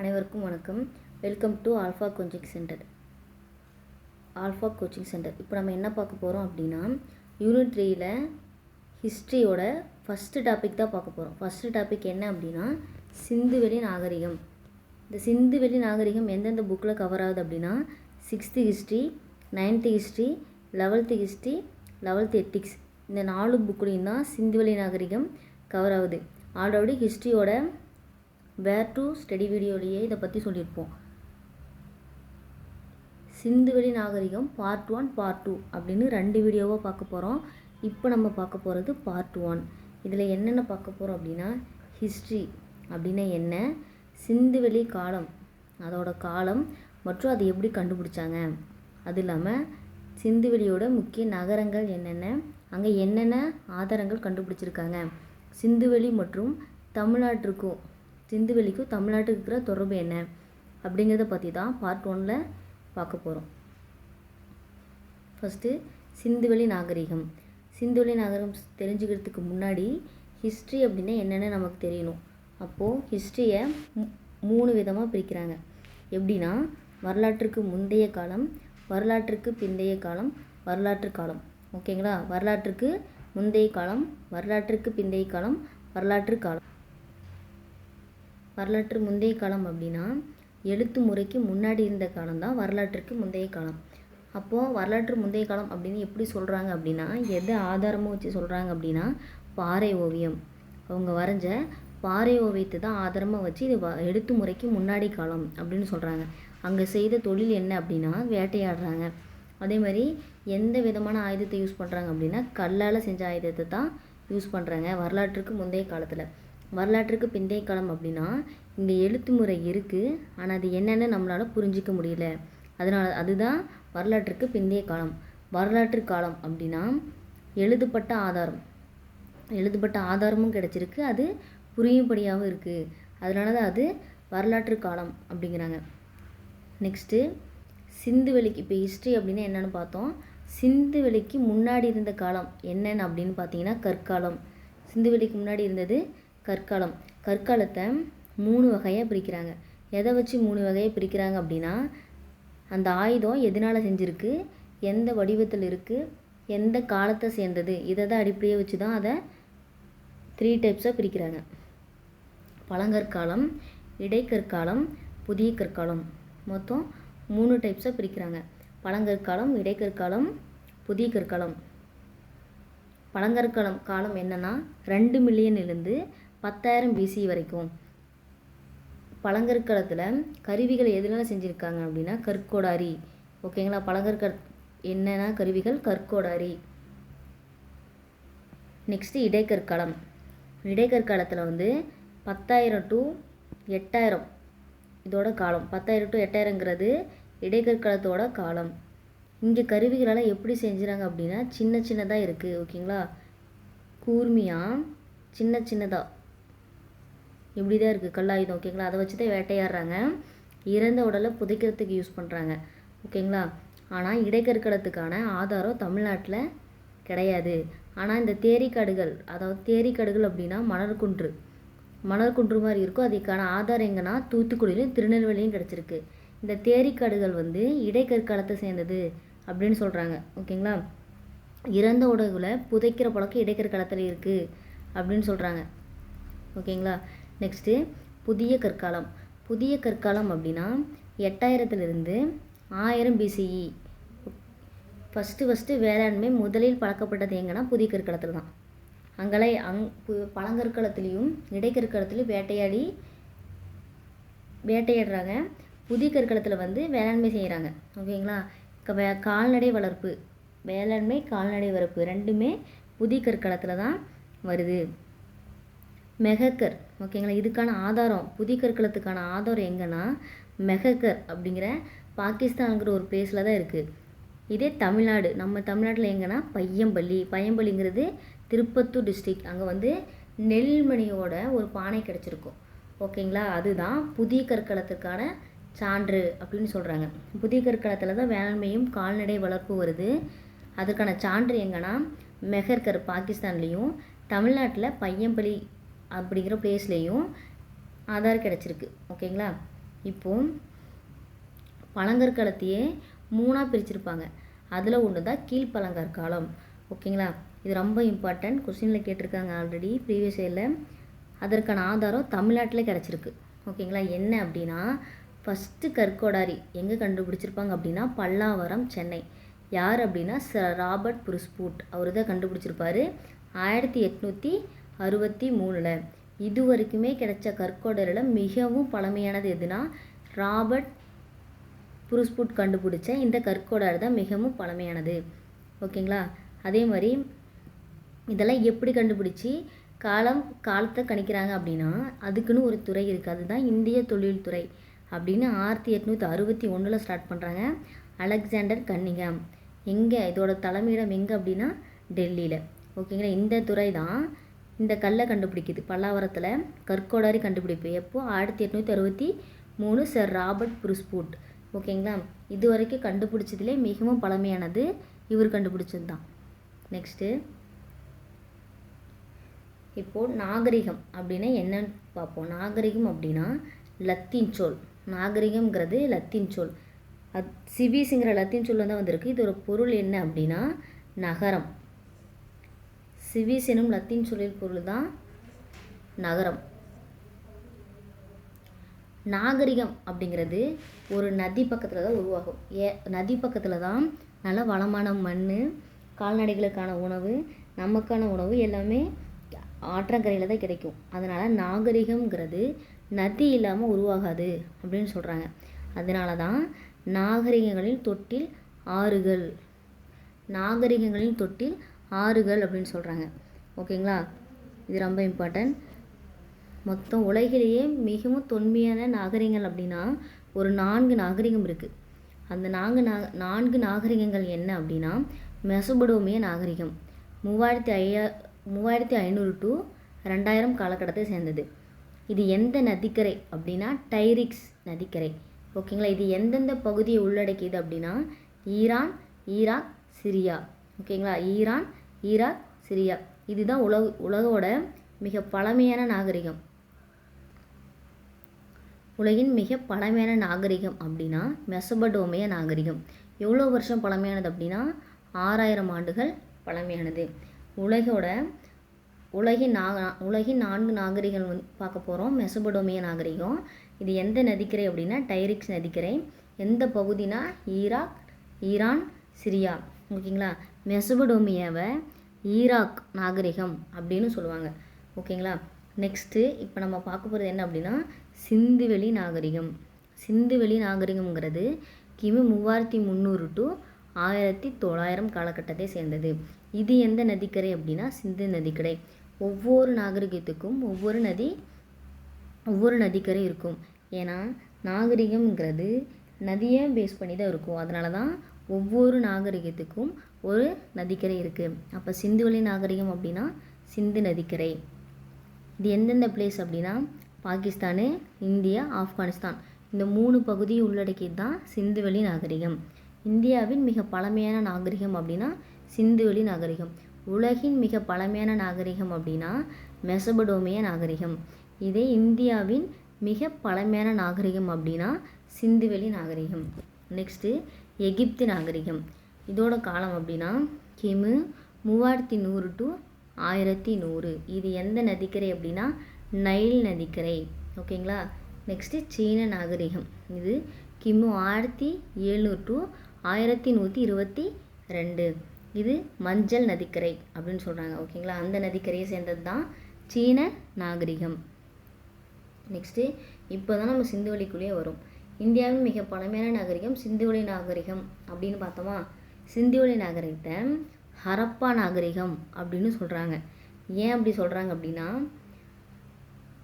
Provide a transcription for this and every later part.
அனைவருக்கும் வணக்கம். Welcome to alpha coaching centre. இப்போ நம்ம என்ன பார்க்க போகிறோம் அப்படின்னா, யூனிட் 3ல் ஹிஸ்ட்ரியோட ஃபஸ்ட்டு டாபிக் தான் பார்க்க போகிறோம். ஃபஸ்ட்டு டாபிக் என்ன அப்படின்னா, சிந்துவெளி நாகரிகம். இந்த சிந்துவெளி நாகரிகம் எந்தெந்த புக்கில் கவர் ஆகுது அப்படின்னா, 6th history, 9th history, 11th history, 11th ethics, இந்த 4 புக்குலையும் தான் சிந்துவெளி நாகரிகம் கவர் ஆகுது. ஆல்ரெடி ஹிஸ்ட்ரியோட வேர் டு ஸ்டடி வீடியோலேயே இதை பற்றி சொல்லியிருப்போம். சிந்துவெளி நாகரிகம் பார்ட் 1 பார்ட் 2 அப்படின்னு 2 வீடியோவாக பார்க்க போகிறோம். இப்போ நம்ம பார்க்க போகிறது பார்ட் 1. இதில் என்னென்ன பார்க்க போகிறோம் அப்படின்னா, ஹிஸ்ட்ரி அப்படின்னா என்ன, சிந்துவெளி காலம் அதோட காலம் மற்றும் அதை எப்படி கண்டுபிடிச்சாங்க, அது இல்லாமல் சிந்துவெளியோட முக்கிய நகரங்கள் என்னென்ன, அங்கே என்னென்ன ஆதாரங்கள் கண்டுபிடிச்சிருக்காங்க, சிந்துவெளி மற்றும் தமிழ்நாட்டுக்கும் சிந்துவெளிக்கும் தமிழ்நாட்டுக்கு இருக்கிற தொடர்பு என்ன அப்படிங்கிறத பற்றி தான் பார்ட் 1ல் பார்க்க போகிறோம். ஃபஸ்ட்டு சிந்துவெளி நாகரிகம். சிந்துவெளி நாகரிகம் தெரிஞ்சுக்கிறதுக்கு முன்னாடி ஹிஸ்ட்ரி அப்படின்னா என்னென்னு நமக்கு தெரியணும். அப்போது ஹிஸ்ட்ரியை 3 விதமாக பிரிக்கிறாங்க. எப்படின்னா, வரலாற்றுக்கு முந்தைய காலம், வரலாற்றுக்கு பிந்தைய காலம், வரலாற்று காலம். ஓகேங்களா? வரலாற்றுக்கு முந்தைய காலம், வரலாற்றுக்கு பிந்தைய காலம், வரலாற்று காலம். வரலாற்று முந்தைய காலம் அப்படின்னா எழுத்து முறைக்கு முன்னாடி இருந்த காலம் தான் வரலாற்றுக்கு முந்தைய காலம். அப்போது வரலாற்று முந்தைய காலம் அப்படின்னு எப்படி சொல்கிறாங்க அப்படின்னா, எதை ஆதாரமாக வச்சு சொல்கிறாங்க அப்படின்னா, பாறை ஓவியம், அவங்க வரைஞ்ச பாறை ஓவியத்தை தான் ஆதாரமாக வச்சு இது எழுத்து முறைக்கு முன்னாடி காலம் அப்படின்னு சொல்கிறாங்க. அங்கே செய்த தொழில் என்ன அப்படின்னா வேட்டையாடுறாங்க. அதே மாதிரி எந்த விதமான ஆயுதத்தை யூஸ் பண்ணுறாங்க அப்படின்னா கல்லால் செஞ்ச ஆயுதத்தை தான் யூஸ் பண்ணுறாங்க வரலாற்றுக்கு முந்தைய காலத்தில். வரலாற்றுக்கு பிந்தைய காலம் அப்படின்னா இங்கே எழுத்து முறை இருக்குது, ஆனால் அது என்னென்னு நம்மளால் புரிஞ்சிக்க முடியல, அதுதான் வரலாற்றுக்கு பிந்தைய காலம். வரலாற்று காலம் அப்படின்னா எழுதப்பட்ட ஆதாரமும் கிடச்சிருக்கு, அது புரியும்படியாகவும் இருக்குது, அதனால தான் அது வரலாற்று காலம் அப்படிங்கிறாங்க. நெக்ஸ்ட்டு சிந்துவெளிக்கு, இப்போ ஹிஸ்ட்ரி அப்படின்னா என்னென்னு பார்த்தோம். சிந்துவெளிக்கு முன்னாடி இருந்த காலம் என்னென்னு அப்படின்னு பார்த்தீங்கன்னா கற்காலம். சிந்துவெளிக்கு முன்னாடி இருந்தது கற்காலம். கற்காலத்தை 3 வகையாக பிரிக்கிறாங்க. எதை வச்சு 3 வகையாக பிரிக்கிறாங்க அப்படின்னா, அந்த ஆயுதம் எதனால் செஞ்சுருக்கு, எந்த வடிவத்தில் இருக்குது, எந்த காலத்தை சேர்ந்தது, இதை தான் அடிப்படையாக வச்சு தான் அதை 3 டைப்ஸாக பிரிக்கிறாங்க. பழங்கற்காலம், இடைக்கற்காலம், புதிய கற்காலம். மொத்தம் 3 டைப்ஸாக பிரிக்கிறாங்க. பழங்கற்காலம், இடைக்கற்காலம், புதிய கற்காலம். பழங்கற்காலம் காலம் என்னென்னா 2 மில்லியன்லேருந்து 10,000 BC வரைக்கும். பழங்கற்காலத்தில் கருவிகளை எதனால் செஞ்சுருக்காங்க அப்படின்னா கற்கோடாரி. ஓகேங்களா? என்னென்ன கருவிகள், கற்கோடாரி. நெக்ஸ்ட்டு இடைக்கற்காலம். இடைக்கற்காலத்தில் 10,000 to 8,000 இதோட காலம். 10,000 to 8,000ங்கிறது இடைக்கற்காலத்தோட காலம். இங்கே கருவிகளால் எப்படி செஞ்சுறாங்க அப்படின்னா சின்னதாக இருக்குது. ஓகேங்களா? கூர்மையாக சின்னதாக இப்படி தான் இருக்குது கல்லாயுதம். ஓகேங்களா? அதை வச்சு தான் வேட்டையாடுறாங்க. இறந்த உடலை புதைக்கிறதுக்கு யூஸ் பண்ணுறாங்க. ஓகேங்களா? ஆனால் இடைக்கற்காலத்துக்கான ஆதாரம் தமிழ்நாட்டில் கிடையாது. ஆனால் இந்த தேரிக்காடுகள், அதாவது தேரிக்காடுகள் அப்படின்னா மணற்குன்று மாதிரி இருக்கும். அதுக்கான ஆதாரம் எங்கன்னா தூத்துக்குடியிலும் திருநெல்வேலியும் கிடச்சிருக்கு. இந்த தேரிக்காடுகள் இடைக்கற்காலத்தை சேர்ந்தது அப்படின்னு சொல்கிறாங்க. ஓகேங்களா? இறந்த உடலை புதைக்கிற பழக்கம் இடைக்கற்காலத்தில் இருக்குது அப்படின்னு சொல்கிறாங்க. ஓகேங்களா? நெக்ஸ்ட்டு புதிய கற்காலம். புதிய கற்காலம் அப்படின்னா 8,000லிருந்து 1000 BCE. ஃபஸ்ட்டு வேளாண்மை முதலில் பழக்கப்பட்டது எங்கன்னா புதிய கற்காலத்தில் தான். பழங்கற்காலத்துலேயும் இடைக்கற்காலத்துலேயும் வேட்டையாடுறாங்க. புதிய கற்காலத்தில் வேளாண்மை செய்கிறாங்க. ஓகேங்களா? கால்நடை வளர்ப்பு, வேளாண்மை கால்நடை வளர்ப்பு ரெண்டுமே புதிய கற்காலத்தில் தான் வருது. மெஹக்கர். ஓகேங்களா? இதுக்கான ஆதாரம், புதிய கற்காலத்துக்கான ஆதாரம் எங்கன்னா மெஹக்கர் அப்படிங்கிற பாகிஸ்தான்ங்கிற ஒரு பிளேஸில் தான் இருக்குது. இதே தமிழ்நாடு, நம்ம தமிழ்நாட்டில் எங்கன்னா பையம்பள்ளிங்கிறது திருப்பத்தூர் டிஸ்ட்ரிக்ட். அங்கே நெல்மணியோட ஒரு பானை கிடச்சிருக்கும். ஓகேங்களா? அதுதான் புதிய கற்காலத்துக்கான சான்று அப்படின்னு சொல்கிறாங்க. புதிய கற்காலத்தில் தான் வேளாண்மையும் கால்நடை வளர்ப்பு வருது. அதுக்கான சான்று எங்கன்னா மெஹர்கர் பாகிஸ்தான்லேயும், தமிழ்நாட்டில் பையம்பள்ளி அப்படிங்கிற பிளேஸ்லேயும் ஆதார் கிடச்சிருக்கு. ஓகேங்களா? இப்போது பழங்கற்காலத்தையே 3ஆக பிரிச்சிருப்பாங்க. அதில் ஒன்று தான் கீழ்பழங்கற்காலம். ஓகேங்களா, இது ரொம்ப இம்பார்ட்டன்ட், கொஸ்டினில் கேட்டிருக்காங்க ஆல்ரெடி ப்ரீவியஸ் இயரில். அதற்கான ஆதாரம் தமிழ்நாட்டில் கிடச்சிருக்கு. ஓகேங்களா, என்ன அப்படின்னா ஃபஸ்ட்டு கற்கோடாரி எங்கே கண்டுபிடிச்சிருப்பாங்க அப்படின்னா பல்லாவரம், சென்னை. யார் அப்படின்னா சர் ராபர்ட் புருஸ்பூட், அவர் தான் கண்டுபிடிச்சிருப்பார் 1863. இது வரைக்குமே கிடைச்ச கற்கோடாரியில் மிகவும் பழமையானது எதுனா ராபர்ட் புருஸ்பூட் கண்டுபிடிச்ச இந்த கற்கோடாரி தான் மிகவும் பழமையானது. ஓகேங்களா, அதே மாதிரி இதெல்லாம் எப்படி கண்டுபிடிச்சி காலத்தை கணிக்கிறாங்க அப்படின்னா அதுக்குன்னு ஒரு துறை இருக்குது, அதுதான் இந்திய தொழில்துறை அப்படின்னு 1861 ஸ்டார்ட் பண்ணுறாங்க. Alexander Cunningham. எங்கே இதோட தலைமையிடம் எங்கே அப்படின்னா டெல்லியில். ஓகேங்களா, இந்த துறை தான் இந்த கல்லை கண்டுபிடிக்குது. பல்லாவரத்தில் கற்கோடாரி கண்டுபிடிப்பு எப்போ 1863 சர் ராபர்ட் புருஸ்பூட். ஓகேங்களா, இது வரைக்கும் கண்டுபிடிச்சதுலே மிகவும் பழமையானது இவர் கண்டுபிடிச்சது தான். நெக்ஸ்ட்டு இப்போது நாகரிகம் அப்படின்னா என்னன்னு பார்ப்போம். நாகரிகம் அப்படின்னா லத்தீன் சொல். நாகரிகம்ங்கிறது லத்தீன் சொல். சிவிஸுங்கிற லத்தீன் சொல் தான் வந்திருக்கு. இதோட பொருள் என்ன அப்படின்னா நகரம். சிவிஸ் எனும் லத்தீன் சொல்லில் பொருள் தான் நகரம். நாகரிகம் அப்படிங்கிறது ஒரு நதி பக்கத்தில் தான் உருவாகும். நதி பக்கத்தில் தான் நல்ல வளமான மண், கால்நடைகளுக்கான உணவு, நமக்கான உணவு எல்லாமே ஆற்றங்கரையில் தான் கிடைக்கும். அதனால் நாகரிகம்ங்கிறது நதி இல்லாமல் உருவாகாது அப்படின்னு சொல்கிறாங்க. அதனால தான் நாகரிகங்களின் தொட்டில் ஆறுகள், நாகரிகங்களின் தொட்டில் ஆறுகள் அப்படின்னு சொல்கிறாங்க. ஓகேங்களா, இது ரொம்ப இம்பார்ட்டன்ட். மொத்தம் உலகிலேயே மிகவும் தொன்மையான நாகரிகங்கள் அப்படின்னா ஒரு 4 நாகரிகம் இருக்குது. அந்த 4 நாகரிகங்கள் என்ன அப்படின்னா மெசபடோமிய நாகரிகம் 3500 to 2000 காலகட்டத்தை சேர்ந்தது. இது எந்த நதிக்கரை அப்படின்னா டைரிக்ஸ் நதிக்கரை. ஓகேங்களா, இது எந்தெந்த பகுதியை உள்ளடக்கியது அப்படின்னா ஈரான், ஈராக், சிரியா. ஓகேங்களா, ஈரான், ஈராக், சிரியா. இதுதான் உலகோட மிக பழமையான நாகரிகம். உலகின் மிக பழமையான நாகரிகம் அப்படின்னா மெசபடோமிய நாகரிகம். எவ்வளோ வருஷம் பழமையானது அப்படின்னா 6000 ஆண்டுகள் பழமையானது. உலகின் 4 நாகரிகம் பார்க்க போகிறோம். மெசபடோமிய நாகரிகம் இது எந்த நதிக்கரை அப்படின்னா டைரிக்ஸ் நதிக்கரை. எந்த பகுதினா ஈராக், ஈரான், சிரியா. ஓகேங்களா, மெசபடோமியாவை ஈராக் நாகரிகம் அப்படின்னு சொல்லுவாங்க. ஓகேங்களா, நெக்ஸ்ட்டு இப்போ நம்ம பார்க்க போகிறது என்ன அப்படின்னா சிந்துவெளி நாகரிகம். சிந்துவெளி நாகரிகம்ங்கிறது கிமு 3300 to 1900 காலகட்டத்தை சேர்ந்தது. இது எந்த நதிக்கரை அப்படின்னா சிந்து நதிக்கரை. ஒவ்வொரு நாகரிகத்துக்கும் ஒவ்வொரு நதிக்கரை இருக்கும். ஏன்னா நாகரிகம்ங்கிறது நதியை பேஸ் பண்ணி தான் இருக்கும். அதனால தான் ஒவ்வொரு நாகரிகத்துக்கும் ஒரு நதிக்கரை இருக்குது. அப்போ சிந்துவெளி நாகரிகம் அப்படின்னா சிந்து நதிக்கரை. இது எந்தெந்த பிளேஸ் அப்படின்னா பாகிஸ்தானு, இந்தியா, ஆப்கானிஸ்தான் இந்த 3 பகுதியை உள்ளடக்கியது தான் சிந்துவெளி நாகரிகம். இந்தியாவின் மிக பழமையான நாகரிகம் அப்படின்னா சிந்துவெளி நாகரிகம். உலகின் மிக பழமையான நாகரிகம் அப்படின்னா மெசபடோமிய நாகரிகம். இதே இந்தியாவின் மிக பழமையான நாகரிகம் அப்படின்னா சிந்துவெளி நாகரிகம். நெக்ஸ்ட்டு எகிப்து நாகரிகம். இதோட காலம் அப்படின்னா கிமு 3100 to 1100. இது எந்த நதிக்கரை அப்படின்னா நைல் நதிக்கரை. ஓகேங்களா, நெக்ஸ்ட்டு சீன நாகரிகம். இது கிமு 1700 to 1122. இது மஞ்சள் நதிக்கரை அப்படின்னு சொல்கிறாங்க. ஓகேங்களா, அந்த நதிக்கரையை சேர்ந்தது தான் சீன நாகரிகம். நெக்ஸ்ட்டு இப்போ தான் நம்ம சிந்துவெளிக்குள்ளேயே வரும். இந்தியாவின் மிக பழமையான நாகரிகம் சிந்துவெளி நாகரிகம் அப்படின்னு பார்த்தோமா. சிந்துவெளி நாகரிகத்தை ஹரப்பா நாகரிகம் அப்படின்னு சொல்கிறாங்க. ஏன் அப்படி சொல்கிறாங்க அப்படின்னா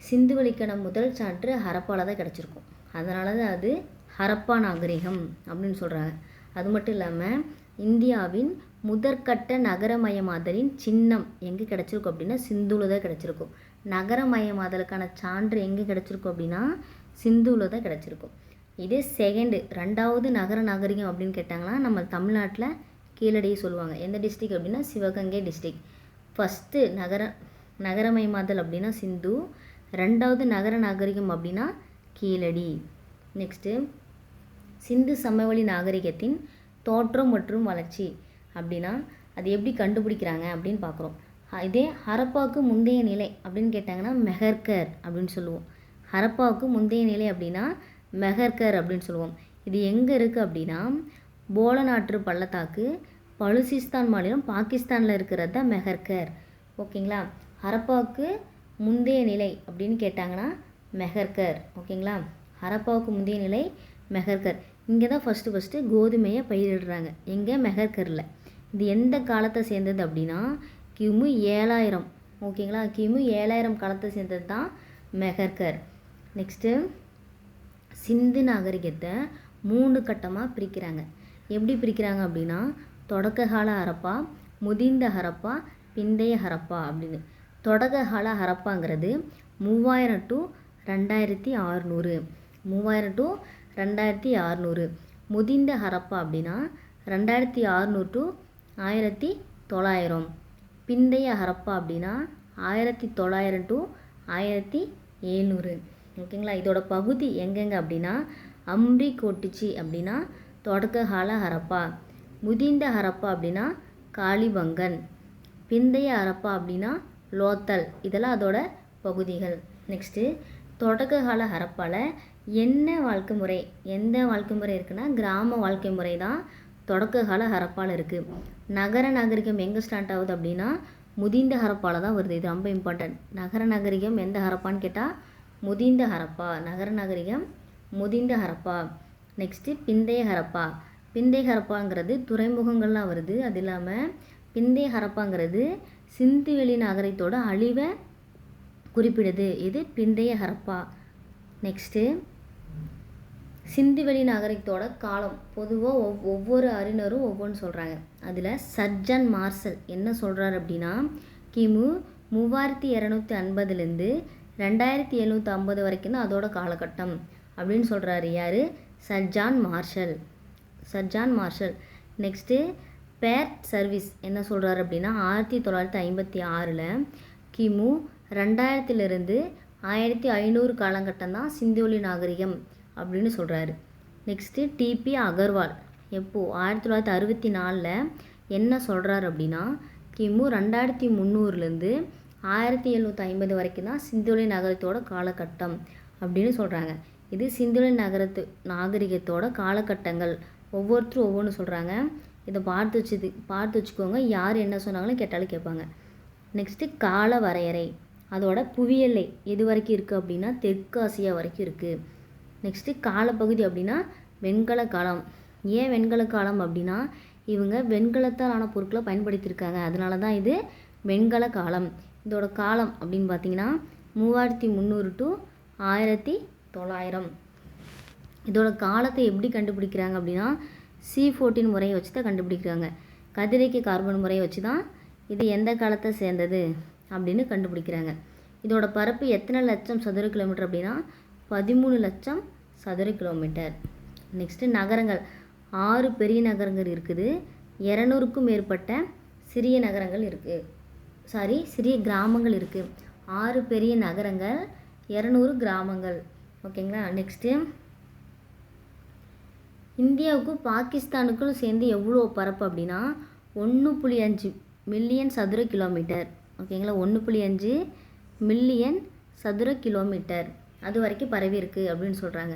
சிந்துவெளிக்கான முதல் சான்று ஹரப்பாவில் தான் கிடச்சிருக்கும். அதனால தான் அது ஹரப்பா நாகரிகம் அப்படின்னு சொல்கிறாங்க. அது மட்டும் இல்லாமல் இந்தியாவின் முதற்கட்ட நகரமயமாதலின் சின்னம் எங்கே கிடச்சிருக்கும் அப்படின்னா சிந்துவில் தான் கிடச்சிருக்கும். நகரமயமாதலுக்கான சான்று எங்கே கிடச்சிருக்கும் அப்படின்னா சிந்துவில் தான் கிடச்சிருக்கும். இதே ரெண்டாவது நகர நாகரிகம் அப்படின்னு கேட்டாங்கன்னா நம்ம தமிழ்நாட்டில் கீழடியை சொல்லுவாங்க. எந்த டிஸ்ட்ரிக் அப்படின்னா சிவகங்கை டிஸ்ட்ரிக். ஃபஸ்ட்டு நகரமயமாதல் அப்படின்னா சிந்து, ரெண்டாவது நகர நாகரிகம் அப்படின்னா கீழடி. நெக்ஸ்ட்டு சிந்து சமவெளி நாகரிகத்தின் தோற்றம் மற்றும் வளர்ச்சி அப்படின்னா அது எப்படி கண்டுபிடிக்கிறாங்க அப்படின்னு பார்க்குறோம். இதே ஹரப்பாவுக்கு முந்தைய நிலை அப்படின்னு கேட்டாங்கன்னா மெஹர்கர் அப்படின்னு சொல்லுவோம். ஹரப்பாவுக்கு முந்தைய நிலை அப்படின்னா மெஹர்கர் அப்படின்னு சொல்லுவோம். இது எங்கே இருக்குது அப்படின்னா போலநாற்று பள்ளத்தாக்கு, பலுசிஸ்தான் மாநிலம், பாகிஸ்தானில் இருக்கிறது தான் மெஹர்கர். ஓகேங்களா. ஹரப்பாவுக்கு முந்தைய நிலை அப்படின்னு கேட்டாங்கன்னா மெஹர்கர். ஓகேங்களா. ஹரப்பாவுக்கு முந்தைய நிலை மெஹர்கர். இங்கே தான் ஃபஸ்ட்டு கோதுமையை பயிரிடுறாங்க. எங்கே? மெஹர்கரில். இது எந்த காலத்தை சேர்ந்தது அப்படின்னா கிமு 7000. ஓகேங்களா. கிமு 7000 காலத்தை சேர்ந்தது தான் மெஹர்கர். நெக்ஸ்ட்டு சிந்து நாகரிகத்தை 3 கட்டமாக பிரிக்கிறாங்க. எப்படி பிரிக்கிறாங்க அப்படின்னா தொடக்க கால ஹரப்பா, முதிர்ந்த ஹரப்பா, பிந்தைய ஹரப்பா அப்படின்னு. தொடக்க கால ஹரப்பாங்கிறது 3000 to 2600. 3000 to 2600. முதிர்ந்த ஹரப்பா அப்படின்னா 2600 to 1900. பிந்தைய ஹரப்பா அப்படின்னா 1900 to 1700. ஓகேங்களா. இதோட பகுதி எங்கெங்க அப்படின்னா அம்ரி கோட்டிச்சி அப்படின்னா தொடக்க கால ஹரப்பா, முதிர்ந்த ஹரப்பா அப்படின்னா காளிபங்கன், பிந்தைய ஹரப்பா அப்படின்னா லோத்தல். இதெல்லாம் அதோட பகுதிகள். நெக்ஸ்ட்டு தொடக்க கால ஹரப்பாவில் என்ன வாழ்க்கை முறை, எந்த வாழ்க்கை முறை இருக்குன்னா கிராம வாழ்க்கை முறை தான் தொடக்க கால ஹரப்பாவில் இருக்குது. நகர நாகரிகம் எங்கே ஸ்டார்ட் ஆகுது அப்படின்னா முதிர்ந்த ஹரப்பாவில் தான் வருது. இது ரொம்ப இம்பார்ட்டன்ட். நகர நாகரிகம் எந்த ஹரப்பான்னு கேட்டால் முதிர்ந்த ஹரப்பா. நகர நாகரிகம் முதிர்ந்த ஹரப்பா. நெக்ஸ்ட்டு பிந்தைய ஹரப்பா. பிந்தைய ஹரப்பாங்கிறது துறைமுகங்கள்லாம் வருது. அது இல்லாமல் பிந்தைய ஹரப்பாங்கிறது சிந்துவெளி நாகரிகத்தோட அழிவை குறிப்பிடுது. இது பிந்தைய ஹரப்பா. நெக்ஸ்ட்டு சிந்துவெளி நாகரிகத்தோட காலம் பொதுவாக ஒவ்வொரு அறிஞரும் ஒவ்வொன்று சொல்கிறாங்க. அதில் சர்ஜன் மார்ஷல் என்ன சொல்கிறார் அப்படின்னா கிமு 3250லேருந்து 2750 வரைக்கும் தான் அதோட காலகட்டம் அப்படின்னு சொல்கிறாரு. யார்? Sir john Marshall. Sir john Marshall. Next பேர் சர்வீஸ் என்ன சொல்கிறார் அப்படின்னா 1956 கிமு 2000லேருந்து 1500 காலகட்டம் தான் சிந்துவெளி நாகரிகம் அப்படின்னு சொல்கிறாரு. நெக்ஸ்ட்டு டிபி அகர்வால் எப்போது 1964 என்ன சொல்கிறார் அப்படின்னா கிமு 2300லேருந்து 1750 வரைக்கும் தான் சிந்துவெளி நாகரிகத்தோட காலகட்டம் அப்படின்னு சொல்கிறாங்க. இது சிந்துவெளி நாகரிகத்தோட காலகட்டங்கள். ஒவ்வொருத்தரும் ஒவ்வொன்று சொல்கிறாங்க. இதை பார்த்து வச்சுக்கோங்க. யார் என்ன சொன்னாங்களும் கேட்டாலும் கேட்பாங்க. நெக்ஸ்ட்டு கால வரையறை. அதோட புவியெல்லை எது வரைக்கும் இருக்குது அப்படின்னா தெற்கு ஆசியா வரைக்கும் இருக்குது. நெக்ஸ்ட்டு காலப்பகுதி அப்படின்னா வெண்கல காலம். ஏன் வெண்கல காலம் அப்படின்னா இவங்க வெண்கலத்தால் ஆன பொருட்களை பயன்படுத்தியிருக்காங்க. அதனால தான் இது வெண்கல காலம். இதோட காலம் அப்படின்னு பார்த்தீங்கன்னா 3300 to 1900. இதோட காலத்தை எப்படி கண்டுபிடிக்கிறாங்க அப்படின்னா C14 முறையை வச்சு தான் கண்டுபிடிக்கிறாங்க. கதிரியக்க கார்பன் முறையை வச்சு தான் இது எந்த காலத்தை சேர்ந்தது அப்படின்னு கண்டுபிடிக்கிறாங்க. இதோட பரப்பு எத்தனை லட்சம் சதுர கிலோமீட்டர் அப்படின்னா 13 லட்சம் சதுர கிலோமீட்டர். நெக்ஸ்ட்டு நகரங்கள் 6 பெரிய நகரங்கள் இருக்குது. 200க்கும் மேற்பட்ட சிறிய நகரங்கள் இருக்குது. சிறிய கிராமங்கள் இருக்குது. 6 பெரிய நகரங்கள், 200 கிராமங்கள். ஓகேங்களா. நெக்ஸ்ட்டு இந்தியாவுக்கும் பாகிஸ்தானுக்கும் சேர்ந்து எவ்வளோ பரப்பு அப்படின்னா 1.5 மில்லியன் சதுர கிலோமீட்டர். ஓகேங்களா. 1.5 மில்லியன் சதுர கிலோமீட்டர் அது வரைக்கும் பரவி இருக்குது அப்படின்னு சொல்கிறாங்க.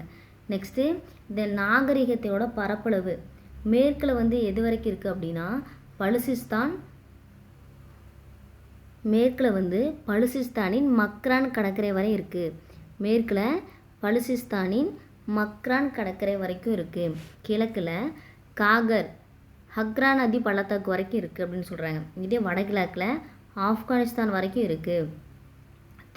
நெக்ஸ்ட்டு இந்த நாகரிகத்தோட பரப்பளவு மேற்கில் எது வரைக்கும் இருக்குது அப்படின்னா பலுசிஸ்தான். மேற்கில் பலுசிஸ்தானின் மக்ரான் கடற்கரை வரை இருக்குது. மேற்கில் பலுசிஸ்தானின் மக்ரான் கடற்கரை வரைக்கும் இருக்குது. கிழக்கில் காகர் ஹக்ரா நதி பள்ளத்தாக்கு வரைக்கும் இருக்குது அப்படின்னு சொல்கிறாங்க. இதே வடகிழக்கில் ஆப்கானிஸ்தான் வரைக்கும் இருக்குது.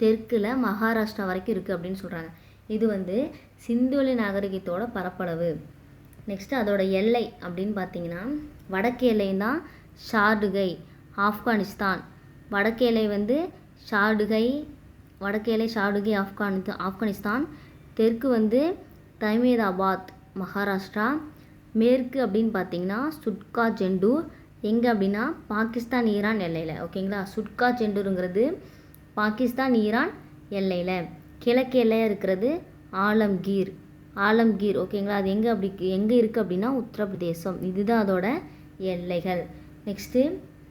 தெற்கில் மகாராஷ்டிரா வரைக்கும் இருக்குது அப்படின்னு சொல்கிறாங்க. இது சிந்துவெளி நாகரிகத்தோட பரப்பளவு. நெக்ஸ்ட்டு அதோட எல்லை அப்படின்னு பார்த்தீங்கன்னா வடக்கு எல்லையும் தான் ஷார்டுகை ஆப்கானிஸ்தான். வடக்கு எல்லை ஷார்டுகை, வடக்கு எல்லை ஷார்டுகை ஆப்கானிஸ்தான். தெற்கு தஹ்மதாபாத் மகாராஷ்டிரா. மேற்கு அப்படின்னு பார்த்தீங்கன்னா சுட்கா ஜெண்டூர். எங்கே அப்படின்னா பாகிஸ்தான் ஈரான் எல்லையில். ஓகேங்களா. சுட்கா ஜெண்டூருங்கிறது பாகிஸ்தான் ஈரான் எல்லையில். கிழக்கு எல்லையாக இருக்கிறது ஆலம்கீர். ஆலம்கீர். ஓகேங்களா, அது எங்கே இருக்குது அப்படின்னா உத்தரப்பிரதேசம். இதுதான் அதோட எல்லைகள். நெக்ஸ்ட்டு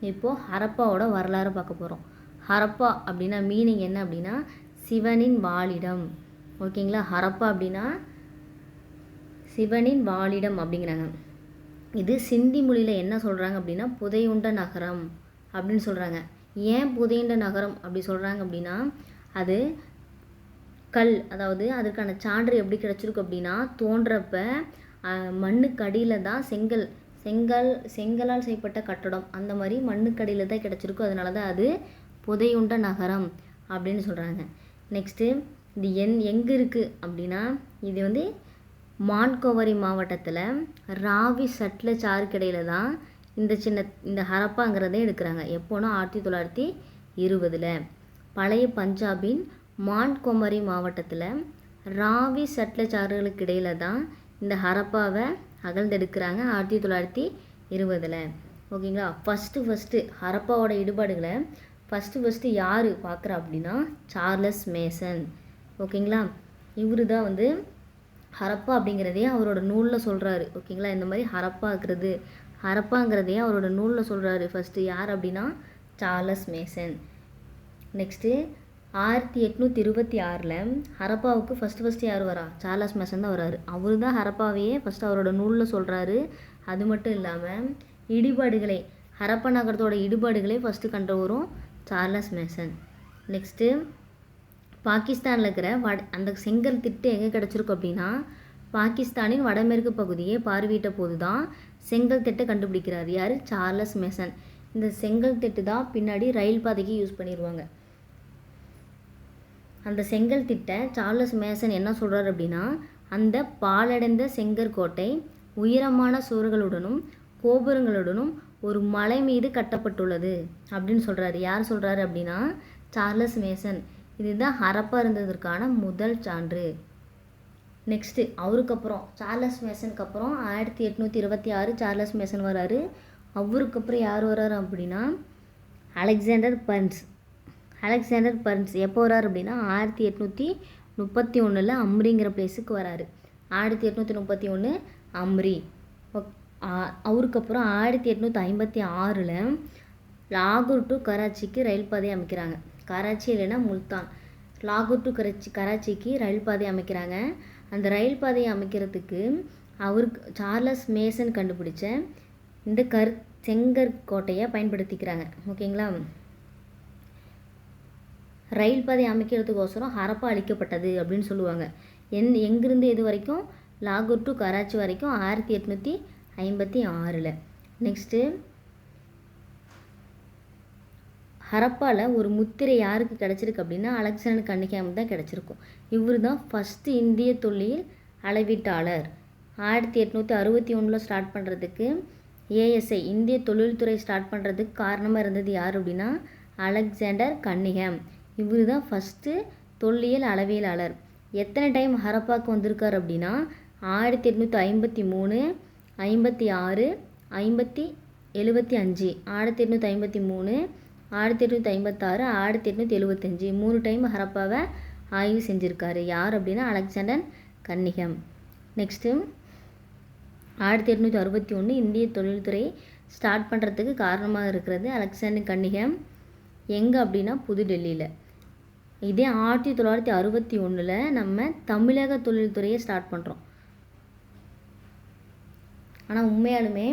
இப்போது ஹரப்பாவோட வரலாறு பார்க்க போகிறோம். ஹரப்பா அப்படின்னா மீனிங் என்ன அப்படின்னா சிவனின் வாழிடம். ஓகேங்களா, ஹரப்பா அப்படின்னா சிவனின் வாழிடம் அப்படிங்கிறாங்க. இது சிந்தி மொழியில் என்ன சொல்கிறாங்க அப்படின்னா புதையுண்ட நகரம் அப்படின்னு சொல்கிறாங்க. ஏன் புதையுண்ட நகரம் அப்படி சொல்கிறாங்க அப்படின்னா அது கல், அதாவது அதுக்கான சான்று எப்படி கிடச்சிருக்கு அப்படின்னா தோன்றப்ப மண்ணுக்கடியில் தான் செங்கலால் செய்யப்பட்ட கட்டடம் அந்த மாதிரி மண்ணுக்கடியில் தான் கிடச்சிருக்கும். அதனால தான் அது புதையுண்ட நகரம் அப்படின்னு சொல்கிறாங்க. நெக்ஸ்ட்டு இது எங்கே இருக்குது அப்படின்னா இது வந்து மான்கோவரி மாவட்டத்தில் ராவி சட்லஜ் ஆறுக்கு இடையில தான் இந்த ஹரப்பாங்கிறதே எடுக்கிறாங்க. எப்போனா 1920. பழைய பஞ்சாபின் மான்கோமரி மாவட்டத்தில் ராவி சட்லஜ் ஆறுகளுக்கு இடையில தான் இந்த ஹரப்பாவை அகழ்ந்தெடுக்கிறாங்க 1920. ஓகேங்களா, ஃபஸ்ட்டு ஹரப்பாவோட ஈடுபாடுகளை ஃபஸ்ட்டு யார் பார்க்குறா அப்படின்னா சார்லஸ் மேசன். ஓகேங்களா, இவர் தான் வந்து ஹரப்பா அப்படிங்கிறதையே அவரோட நூலில் சொல்கிறாரு. ஓகேங்களா, இந்த மாதிரி ஹரப்பாங்கிறதையே அவரோட நூலில் சொல்கிறாரு. ஃபஸ்ட்டு யார் அப்படின்னா சார்லஸ் மேசன். நெக்ஸ்ட்டு 1826 ஹரப்பாவுக்கு ஃபஸ்ட்டு யார் வரா? சார்லஸ் மேசன் தான் வராரு. அவர் தான் ஹரப்பாவையே ஃபஸ்ட்டு அவரோட நூலில் சொல்கிறாரு. அது மட்டும் இல்லாமல் இடிபாடுகளை ஹரப்பா நகரத்தோட இடிபாடுகளை ஃபஸ்ட்டு கண்டவரும் சார்லஸ் மேசன். நெக்ஸ்ட்டு பாகிஸ்தானில் இருக்கிற அந்த செங்கல் திட்டு எங்கே கிடச்சிருக்கும் அப்படின்னா பாகிஸ்தானின் வடமேற்கு பகுதியை பார்வையிட்ட போது தான் செங்கல் திட்டை கண்டுபிடிக்கிறார். யார்? Charles Mason. இந்த செங்கல் திட்டு தான் பின்னாடி ரயில் பாதைக்கு யூஸ் பண்ணிடுவாங்க. அந்த செங்கல் திட்டை சார்லஸ் மேசன் என்ன சொல்கிறார் அப்படின்னா அந்த பாலடைந்த செங்கற்கோட்டை உயரமான சுவர்களுடனும் கோபுரங்களுடனும் ஒரு மலை மீது கட்டப்பட்டுள்ளது அப்படின்னு சொல்கிறாரு. யார் சொல்கிறாரு அப்படின்னா சார்லஸ் மேசன். இதுதான் ஹரப்பா இருந்ததற்கான முதல் சான்று. நெக்ஸ்ட்டு அவருக்கப்புறம் சார்லஸ் மேசனுக்கு அப்புறம் 1826 சார்லஸ் மேசன் வராரு. அவருக்கு அப்புறம் யார் வராரு அப்படின்னா அலெக்சாண்டர் பர்ன்ஸ் எப்போ வராரு அப்படின்னா 1831 அம்ரிங்கிற பிளேஸுக்கு வராரு. 1831 அம்ரி. அவருக்கு அப்புறம் 1856 லாகூர் டு கராச்சிக்கு ரயில் பாதை அமைக்கிறாங்க. கராச்சி இல்லைன்னா முல்தான், லாகூர் டு கராச்சிக்கு ரயில் பாதை அமைக்கிறாங்க. அந்த ரயில் பாதையை அமைக்கிறதுக்கு சார்லஸ் மேசன் கண்டுபிடிச்ச இந்த செங்கற்கோட்டையை பயன்படுத்திக்கிறாங்க. ஓகேங்களா, ரயில் பாதை அமைக்கிறதுக்கோசரம் ஹரப்பா அளிக்கப்பட்டது அப்படின்னு சொல்லுவாங்க. எங்கிருந்து எது வரைக்கும்? லாகூர் டு கராச்சி வரைக்கும் 1856. நெக்ஸ்ட்டு ஹரப்பாவில் ஒரு முத்திரை யாருக்கு கிடச்சிருக்கு அப்படின்னா அலெக்சாண்டர் கன்னிங்ஹாம் தான் கிடச்சிருக்கும். இவர் தான் ஃபஸ்ட்டு இந்திய தொல்லியல் அளவீட்டாளர். 1861 ஸ்டார்ட் பண்ணுறதுக்கு ஏஎஸ்ஐ இந்திய தொழில்துறை ஸ்டார்ட் பண்ணுறதுக்கு காரணமாக இருந்தது யார் அப்படின்னா அலெக்சாண்டர் கன்னிங்ஹாம். இவர் தான் ஃபஸ்ட்டு தொல்லியல் அளவியலாளர். எத்தனை டைம் ஹரப்பாவுக்கு வந்திருக்கார் அப்படின்னா 1853, 56, 1875, 1853, 1856, 1875 3 டைம் ஹரப்பாவை ஆய்வு செஞ்சுருக்காரு. யார் அப்படின்னா அலெக்சாண்டர் கன்னிங்ஹாம். நெக்ஸ்ட்டு 1861 இந்திய தொழில்துறை ஸ்டார்ட் பண்ணுறதுக்கு காரணமாக இருக்கிறது அலெக்சாண்டர் கன்னிங்ஹாம். எங்கே அப்படின்னா புதுடெல்லியில். இதே 1961 நம்ம தமிழக தொழில்துறையை ஸ்டார்ட் பண்ணுறோம். ஆனால் உண்மையாலுமே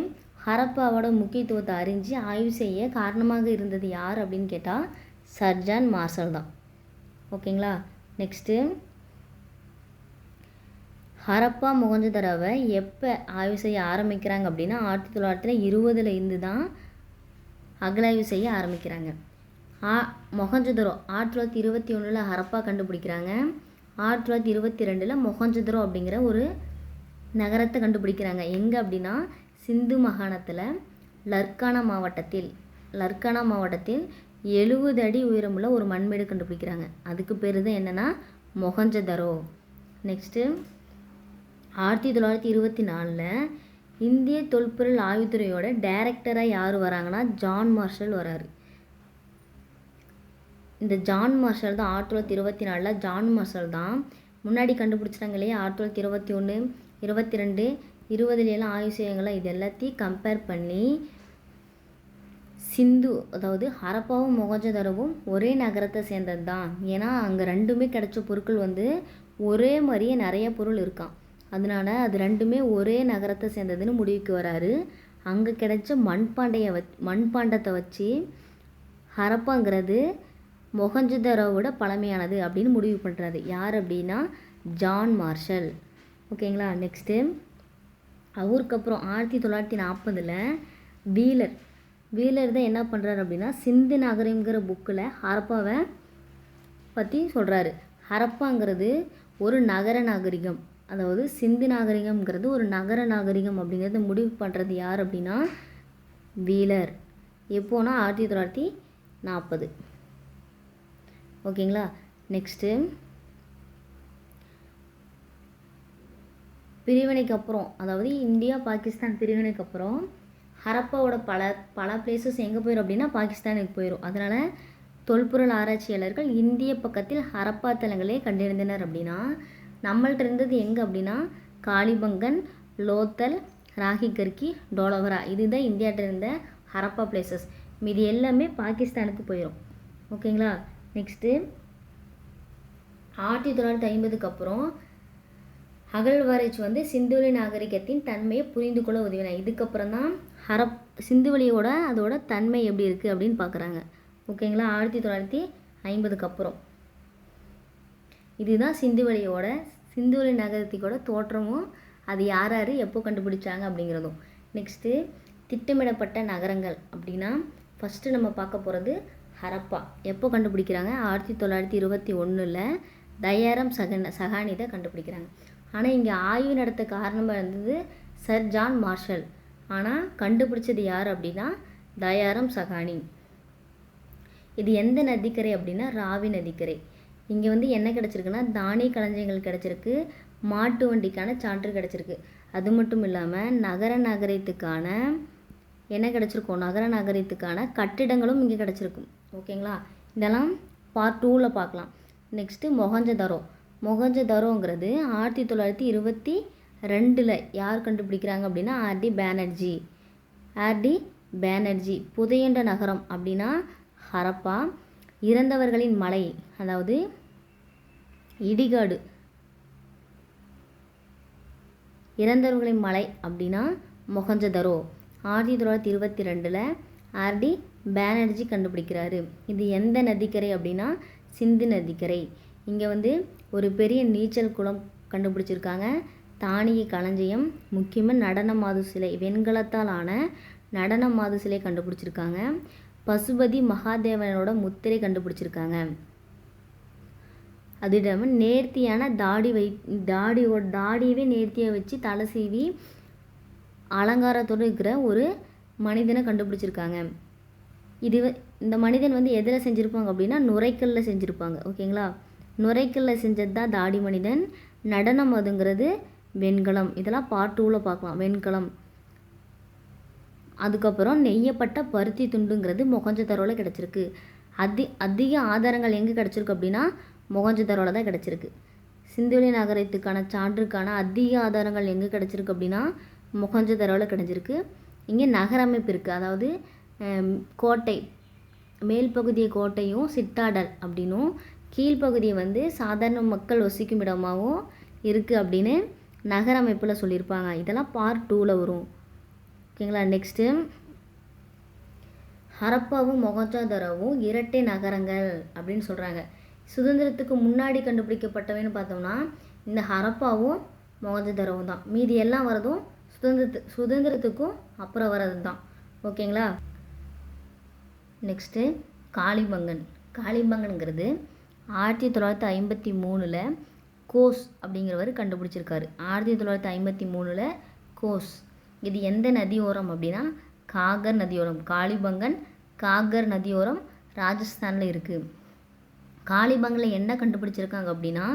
ஹரப்பாவோட முக்கியத்துவத்தை அறிஞ்சு ஆய்வு செய்ய காரணமாக இருந்தது யார் அப்படின்னு கேட்டால் சர் ஜான் மார்ஷல் தான். ஓகேங்களா, நெக்ஸ்ட்டு ஹரப்பா மொஹஞ்சதாரோவை எப்போ ஆய்வு செய்ய ஆரம்பிக்கிறாங்க அப்படின்னா 1920 இருந்து தான் அகழாய்வு செய்ய ஆரம்பிக்கிறாங்க. மொஹஞ்சதாரோ 1921 ஹரப்பா கண்டுபிடிக்கிறாங்க. 1922 மொஹஞ்சதாரோ அப்படிங்கிற ஒரு நகரத்தை கண்டுபிடிக்கிறாங்க. எங்கே அப்படின்னா சிந்து மாகாணத்தில் லர்கானா மாவட்டத்தில் 70 அடி உயரமுள்ள ஒரு மண்மேடு கண்டுபிடிக்கிறாங்க. அதுக்கு பேர் தான் என்னென்னா மொஹஞ்சதாரோ. நெக்ஸ்ட்டு 1924 இந்திய தொல்பொருள் ஆய்வுத்துறையோட டைரக்டராக யார் வராங்கன்னா ஜான் மார்ஷல் வராரு. இந்த ஜான் மார்ஷல் தான் 1924 ஜான் மார்ஷல் தான் முன்னாடி கண்டுபிடிச்சாங்க இல்லையா 1921, 22, 20 ஆய்வு செய்யங்களா, இது எல்லாத்தையும் கம்பேர் பண்ணி சிந்து அதாவது ஹரப்பாவும் மொகஞ்சதாரோவும் ஒரே நகரத்தை சேர்ந்தது தான். ஏன்னா அங்கே ரெண்டுமே கிடைச்ச பொருட்கள் வந்து ஒரே மாதிரியே நிறைய பொருள் இருக்கான். அதனால அது ரெண்டுமே ஒரே நகரத்தை சேர்ந்ததுன்னு முடிவுக்கு வராரு. அங்கே கிடைச்ச மண்பாண்டத்தை வச்சு ஹரப்பாங்கிறது மொகஞ்சதாரோவோட பழமையானது அப்படின்னு முடிவு பண்ணுறாரு. யார் அப்படின்னா ஜான் மார்ஷல். ஓகேங்களா. நெக்ஸ்ட்டு அவருக்கு அப்புறம் 1940 வீலர் தான் என்ன பண்ணுறாரு அப்படின்னா சிந்து நகரங்கிற புக்கில் ஹரப்பாவை பற்றி சொல்கிறாரு. ஹரப்பாங்கிறது ஒரு நகர நாகரிகம், அதாவது சிந்து நாகரிகம்ங்கிறது ஒரு நகர நாகரிகம் அப்படிங்கிறத முடிவு பண்ணுறது யார் அப்படின்னா வீலர். எப்போனா 1940. ஓகேங்களா. நெக்ஸ்ட்டு பிரிவினைக்கு அப்புறம், அதாவது இந்தியா பாகிஸ்தான் பிரிவினைக்கு அப்புறம் ஹரப்பாவோட பல பிளேசஸ் எங்கே போயிடும் அப்படின்னா பாகிஸ்தானுக்கு போயிடும். அதனால் தொல்பொருள் ஆராய்ச்சியாளர்கள் இந்திய பக்கத்தில் ஹரப்பா தலங்களே கண்டறிந்தனர். அப்படின்னா நம்மள்ட்ட இருந்தது எங்கே அப்படின்னா காளிபங்கன், லோத்தல், ராகிகர்கி, டோலவரா, இதுதான் இந்தியாட்ட இருந்த ஹரப்பா பிளேசஸ். மீதி எல்லாமே பாகிஸ்தானுக்கு போயிடும். ஓகேங்களா. நெக்ஸ்ட்டு 1950 அப்புறம் அகழ்வாராய்ச்சி வந்து சிந்துவெளி நாகரிகத்தின் தன்மையை புரிந்து கொள்ள உதவின. இதுக்கப்புறம் தான் சிந்துவெளியோட அதோட தன்மை எப்படி இருக்குது அப்படின்னு பார்க்குறாங்க. ஓகேங்களா. 1950 அப்புறம் இதுதான் சிந்துவெளி நகரத்தோட தோற்றமும் அது யார் யார் எப்போ கண்டுபிடிச்சாங்க அப்படிங்கிறதும். நெக்ஸ்ட்டு திட்டமிடப்பட்ட நகரங்கள் அப்படின்னா ஃபஸ்ட்டு நம்ம பார்க்க போகிறது ஹரப்பா. எப்போ கண்டுபிடிக்கிறாங்க? 1921 தயாரம் சகானி தான் கண்டுபிடிக்கிறாங்க. ஆனால் இங்கே ஆய்வு நடத்த காரணமாக இருந்தது சர் ஜான் மார்ஷல். ஆனால் கண்டுபிடிச்சது யார் அப்படின்னா தயாரம் சகானி. இது எந்த நதிக்கரை அப்படின்னா ராவி நதிக்கரை. இங்கே வந்து என்ன கிடச்சிருக்குன்னா தானிய களஞ்சியங்கள் கிடச்சிருக்கு, மாட்டு வண்டிக்கான சான்று கிடச்சிருக்கு. அது மட்டும் இல்லாமல் நகர நகரத்துக்கான என்ன கிடச்சிருக்கும், நகர நகரத்துக்கான கட்டிடங்களும் இங்கே கிடச்சிருக்கும். ஓகேங்களா. இதெல்லாம் பார்ட் 2ல் பார்க்கலாம். நெக்ஸ்ட்டு மொகஞ்சதாரோங்கிறது 1922 யார் கண்டுபிடிக்கிறாங்க அப்படின்னா ஆர்டி பேனர்ஜி. புதையண்ட நகரம் அப்படின்னா ஹரப்பா. இறந்தவர்களின் மலை அதாவது இடிகாடு, இறந்தவர்களின் மலை அப்படின்னா மொகஞ்சதாரோ. 1922 ஆர்டி பேனர்ஜி கண்டுபிடிக்கிறாரு. இது எந்த நதிக்கரை அப்படின்னா சிந்து நதிக்கரை. இங்கே வந்து ஒரு பெரிய நீச்சல் குளம் கண்டுபிடிச்சிருக்காங்க, தானிய களஞ்சியம், முக்கியமாக நடன மாது சிலை, வெண்கலத்தால் ஆன நடன மாது சிலை கண்டுபிடிச்சிருக்காங்க. பசுபதி மகாதேவனோட முத்திரை கண்டுபிடிச்சிருக்காங்க. அது இல்லாமல் நேர்த்தியான தாடியவே நேர்த்தியாக வச்சு தலை சீவி அலங்காரத்தோடு இருக்கிற ஒரு மனிதனை கண்டுபிடிச்சிருக்காங்க. இந்த மனிதன் வந்து எதில் செஞ்சுருப்பாங்க அப்படின்னா நுரைக்கல்ல செஞ்சுருப்பாங்க. ஓகேங்களா. நுரைக்கல்ல செஞ்சது தான் தாடி மனிதன். நடனம் அதுங்கிறது வெண்கலம். இதெல்லாம் பார்ட் 2ல் பார்க்கலாம். வெண்கலம். அதுக்கப்புறம் நெய்யப்பட்ட பருத்தி துண்டுங்கிறது மொகஞ்சதாரோவில் கிடச்சிருக்கு. அதிக ஆதாரங்கள் எங்கே கிடச்சிருக்கு அப்படின்னா மொகஞ்சதாரோவில் தான் கிடச்சிருக்கு. சிந்துவெளி நகரத்துக்கான சான்றுக்கான அதிக ஆதாரங்கள் எங்கே கிடச்சிருக்கு அப்படின்னா மொகஞ்சதாரோவில் கிடச்சிருக்கு. இங்கே நகர அமைப்பு இருக்குது, அதாவது கோட்டை, மேல் பகுதியை கோட்டையும் சிட்டாடல் அப்படின்னும் கீழ்ப்பகுதியை வந்து சாதாரண மக்கள் வசிக்கும் இடமாகவும் இருக்குது அப்படின்னு நகர அமைப்பில் சொல்லியிருப்பாங்க. இதெல்லாம் பார்ட் 2ல் வரும். ஓகேங்களா. நெக்ஸ்ட்டு ஹரப்பாவும் மொகஞ்சதாரோவும் இரட்டை நகரங்கள் அப்படின்னு சொல்கிறாங்க. சுதந்திரத்துக்கு முன்னாடி கண்டுபிடிக்கப்பட்டவைன்னு பார்த்தோம்னா இந்த ஹரப்பாவும் மொகஞ்சதாரோவும் தான். மீதி எல்லாம் வரதும் சுதந்திரத்துக்கும் அப்புறம் வர்றது தான். ஓகேங்களா. நெக்ஸ்ட்டு காளிபங்கன்கிறது 1953 கோஸ் அப்படிங்கிறவர் கண்டுபிடிச்சிருக்காரு. 1953 கோஸ். இது எந்த நதியோரம் அப்படின்னா காகர் நதியோரம். காளிபங்கன் காகர் நதியோரம் ராஜஸ்தானில் இருக்குது. காளிபங்கனில் என்ன கண்டுபிடிச்சிருக்காங்க அப்படின்னா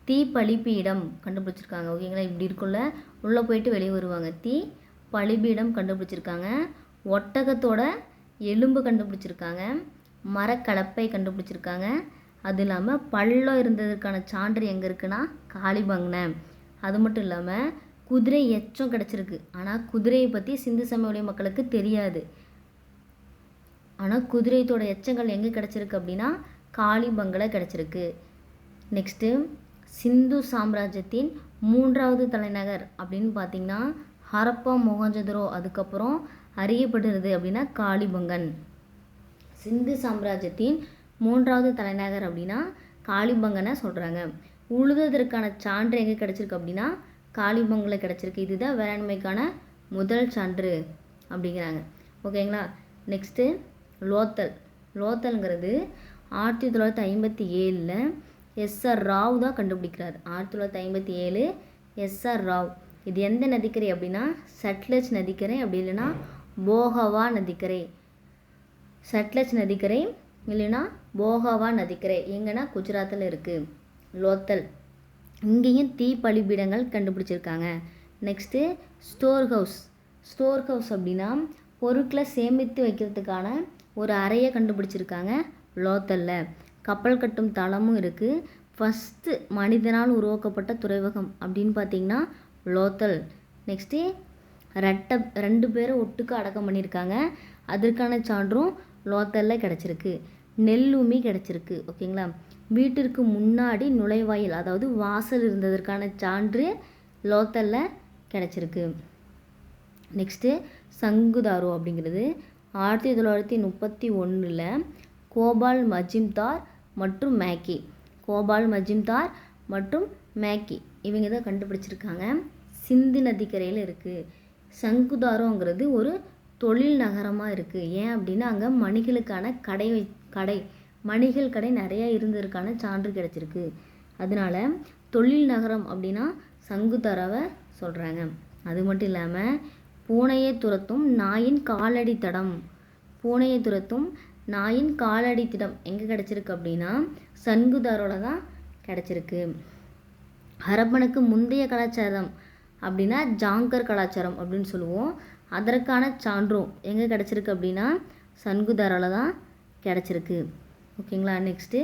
தீப்பழிப்பீடம் கண்டுபிடிச்சிருக்காங்க. ஓகேங்களா. இப்படி இருக்குள்ள உள்ளே போயிட்டு வெளியே வருவாங்க. தீப்பழிப்பீடம் கண்டுபிடிச்சிருக்காங்க. ஒட்டகத்தோட எலும்பு கண்டுபிடிச்சிருக்காங்க. மரக்கலப்பை கண்டுபிடிச்சிருக்காங்க. அது இல்லாமல் பள்ளம் இருந்ததற்கான சான்று எங்கே இருக்குன்னா காளிபங்கனை. அது மட்டும் இல்லாமல் குதிரை எச்சம் கிடச்சிருக்கு. ஆனால் குதிரையை பற்றி சிந்து சமவெளி மக்களுக்கு தெரியாது. ஆனால் குதிரையத்தோட எச்சங்கள் எங்கே கிடச்சிருக்கு அப்படின்னா காளிபங்கில் கிடச்சிருக்கு. நெக்ஸ்ட்டு சிந்து சாம்ராஜ்யத்தின் 3வது தலைநகர் அப்படின்னு பார்த்திங்கன்னா ஹரப்பா மொஹஞ்சதரோ அதுக்கப்புறம் அறியப்படுகிறது அப்படின்னா காளிபங்கன். சிந்து சாம்ராஜ்யத்தின் 3வது தலைநகர் அப்படின்னா காளிபங்கனை சொல்கிறாங்க. உழுததற்கான சான்று எங்கே கிடச்சிருக்கு அப்படின்னா காளிபங்கில் கிடச்சிருக்கு. இதுதான் வேளாண்மைக்கான முதல் சான்று அப்படிங்கிறாங்க. ஓகேங்களா. நெக்ஸ்ட்டு லோத்தல்ங்கிறது 1957 எஸ்ஆர் ராவ் தான் கண்டுபிடிக்கிறார். 1957 எஸ்ஆர் ராவ். இது எந்த நதிக்கரை அப்படின்னா சட்லஜ் நதிக்கரை, அப்படி இல்லைன்னா போகவா நதிக்கரை. சட்லஜ் நதிக்கரை இல்லைன்னா போகவா நதிக்கரை எங்கன்னா குஜராத்தில் இருக்குது. லோத்தல். இங்கேயும் தீப்பலிபீடங்கள் கண்டுபிடிச்சிருக்காங்க. நெக்ஸ்ட்டு ஸ்டோர் ஹவுஸ் அப்படின்னா பொருட்களை சேமித்து வைக்கிறதுக்கான ஒரு அறையை கண்டுபிடிச்சிருக்காங்க லோத்தலில். கப்பல் கட்டும் தளமும் இருக்குது. ஃபஸ்ட்டு மனிதனால் உருவாக்கப்பட்ட துறைமுகம் அப்படின்னு பார்த்திங்கன்னா லோத்தல். நெக்ஸ்ட்டு 2 பேரை ஒட்டுக்கு அடக்கம் பண்ணியிருக்காங்க. அதற்கான சான்றும் லோத்தலில் கிடச்சிருக்கு. நெல்லுமி கிடச்சிருக்கு. ஓகேங்களா. வீட்டிற்கு முன்னாடி நுழைவாயில் அதாவது வாசல் இருந்ததற்கான சான்று லோத்தலில் கிடச்சிருக்கு. நெக்ஸ்ட்டு சங்குதாரோ அப்படிங்கிறது 1931 கோபால் மஜும்தார் மற்றும் மேக்கி இவங்க தான் கண்டுபிடிச்சிருக்காங்க. சிந்து நதிக்கரையில் இருக்குது. சங்குதாரோங்கிறது ஒரு தொழில் நகரமாக இருக்குது. ஏன் அப்படின்னா அங்கே மணிகளுக்கான மணிகள் கடை நிறையா இருந்ததற்கான சான்று கிடச்சிருக்கு. அதனால தொழில் நகரம் அப்படின்னா சங்குதாராவை சொல்கிறாங்க. அது மட்டும் இல்லாமல் பூனையை துரத்தும் நாயின் காலடி தடம் எங்கே கிடச்சிருக்கு அப்படின்னா சங்குதாரோட தான் கிடச்சிருக்கு. ஹரப்பனுக்கு முந்தைய கலாச்சாரம் அப்படின்னா ஜாங்கர் கலாச்சாரம் அப்படின்னு சொல்லுவோம். அதற்கான சான்றும் எங்கே கிடச்சிருக்கு அப்படின்னா சங்குதாரால தான் கிடச்சிருக்கு. ஓகேங்களா. நெக்ஸ்ட்டு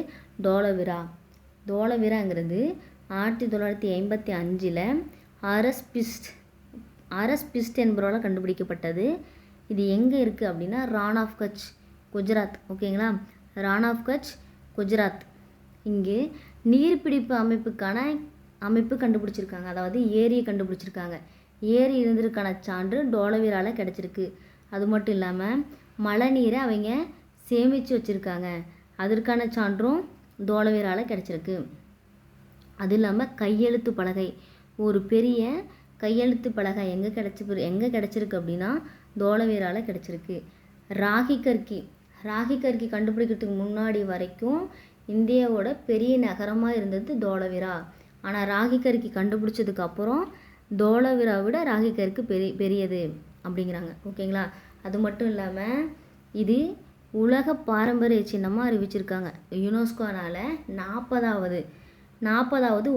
தோலவிராங்கிறது 1955 ஆர்எஸ் பிஸ்ட் என்பவரால் கண்டுபிடிக்கப்பட்டது. இது எங்கே இருக்குது அப்படின்னா ரான் ஆஃப் கட்ச் குஜராத். ஓகேங்களா. ரான் ஆஃப் கட்ச் குஜராத். இங்கே நீர்பிடிப்பு அமைப்பு கண்டுபிடிச்சிருக்காங்க. அதாவது ஏரியை கண்டுபிடிச்சிருக்காங்க. ஏரி இருந்ததுக்கான சான்று தோலவிரால கிடச்சிருக்கு. அது மட்டும் இல்லாமல் மழை நீரை அவங்க சேமித்து வச்சுருக்காங்க. அதற்கான சான்றும் தோலவிரால கிடச்சிருக்கு. அது இல்லாமல் கையெழுத்து பலகை, ஒரு பெரிய கையெழுத்து பலகை எங்கே கிடச்சிருக்கு அப்படின்னா தோலவிரால கிடச்சிருக்கு. ராகி கற்கி கண்டுபிடிக்கிறதுக்கு முன்னாடி வரைக்கும் இந்தியாவோட பெரிய நகரமாக இருந்தது தோலவிரா. ஆனால் ராகி கற்கி கண்டுபிடிச்சதுக்கு அப்புறம் தோலவிரா விட ராகி கற்கு பெரியது அப்படிங்கிறாங்க. ஓகேங்களா. அது மட்டும் இல்லாமல் இது உலக பாரம்பரிய சின்னமாக அறிவிச்சிருக்காங்க. யுனெஸ்கோனால் 40வது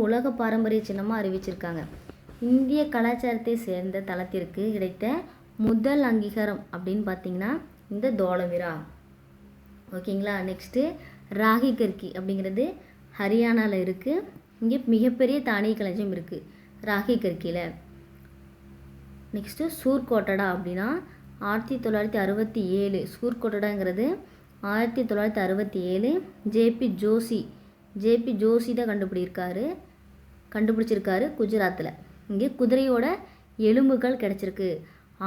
உலக பாரம்பரிய சின்னமாக அறிவிச்சிருக்காங்க. இந்திய கலாச்சாரத்தை சேர்ந்த தளத்திற்கு கிடைத்த முதல் அங்கீகாரம் அப்படின்னு பார்த்திங்கன்னா இந்த தோலவிரா. ஓகேங்களா. நெக்ஸ்ட்டு ராகி கற்கி அப்படிங்கிறது ஹரியானாவில் இருக்குது. இங்கே மிகப்பெரிய தானிய களஞ்சியம் இருக்குது ராகி கற்கியில். நெக்ஸ்ட்டு சூர்கோட்டடா அப்படின்னா 1967. சூர்கோட்டடாங்கிறது 1967 ஜேபி ஜோசி தான் கண்டுபிடிச்சிருக்காரு குஜராத்தில். இங்கே குதிரையோட எலும்புகள் கிடச்சிருக்கு.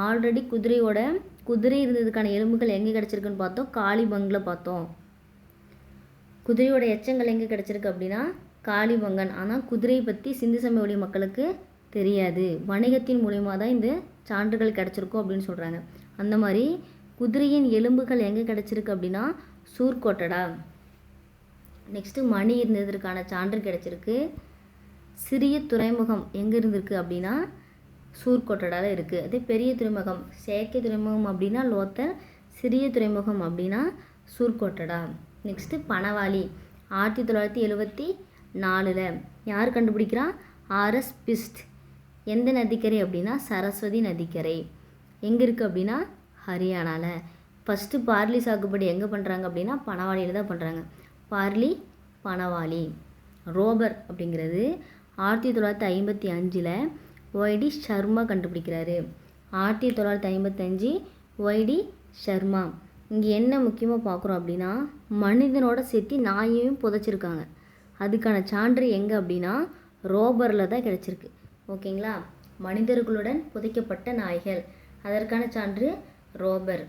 ஆல்ரெடி குதிரை இருந்ததுக்கான எலும்புகள் எங்கே கிடச்சிருக்குன்னு பார்த்தோம், காளிபங்கில் பார்த்தோம். குதிரையோட எச்சங்கள் எங்கே கிடச்சிருக்கு அப்படின்னா காளிபங்கன். ஆனால் குதிரையை பற்றி சிந்து சமவெளி மக்களுக்கு தெரியாது. வணிகத்தின் மூலயமா தான் இந்த சான்றுகள் கிடச்சிருக்கும் அப்படின்னு சொல்கிறாங்க. அந்த மாதிரி குதிரையின் எலும்புகள் எங்கே கிடச்சிருக்கு அப்படின்னா சூர்கோட்டடா. நெக்ஸ்ட்டு மணி இருந்ததற்கான சான்று கிடச்சிருக்கு. சிறிய துறைமுகம் எங்கே இருந்திருக்கு அப்படின்னா சூர்கோட்டடாவில் இருக்குது. அதே பெரிய துறைமுகம் செயற்கை துறைமுகம் அப்படின்னா லோத்தல், சிறிய துறைமுகம் அப்படின்னா சூர்கோட்டடா. நெக்ஸ்ட்டு பனவாலி 1974 யார் கண்டுபிடிக்கிறா? RS pissed. எந்த நதிக்கரை அப்படின்னா சரஸ்வதி நதிக்கரை. எங்கே இருக்குது அப்படின்னா ஹரியானாவில். ஃபஸ்ட்டு பார்லி சாகுபடி எங்கே பண்ணுறாங்க அப்படின்னா பனவாலியில் தான் பண்ணுறாங்க. பணவாளி. ரோபர் அப்படிங்கிறது 1955 ஒய்டி ஷர்மா கண்டுபிடிக்கிறாரு. 1955 ஒய்டி ஷர்மா. இங்கே என்ன முக்கியமாக பார்க்குறோம் அப்படின்னா, மனிதனோட சேர்த்து நாயையும் புதைச்சிருக்காங்க. அதுக்கான சான்று எங்கே அப்படின்னா ரோபரில் தான் கிடச்சிருக்கு. ஓகேங்களா, மனிதர்களுடன் புதைக்கப்பட்ட நாய்கள், அதற்கான சான்று ரோபர்.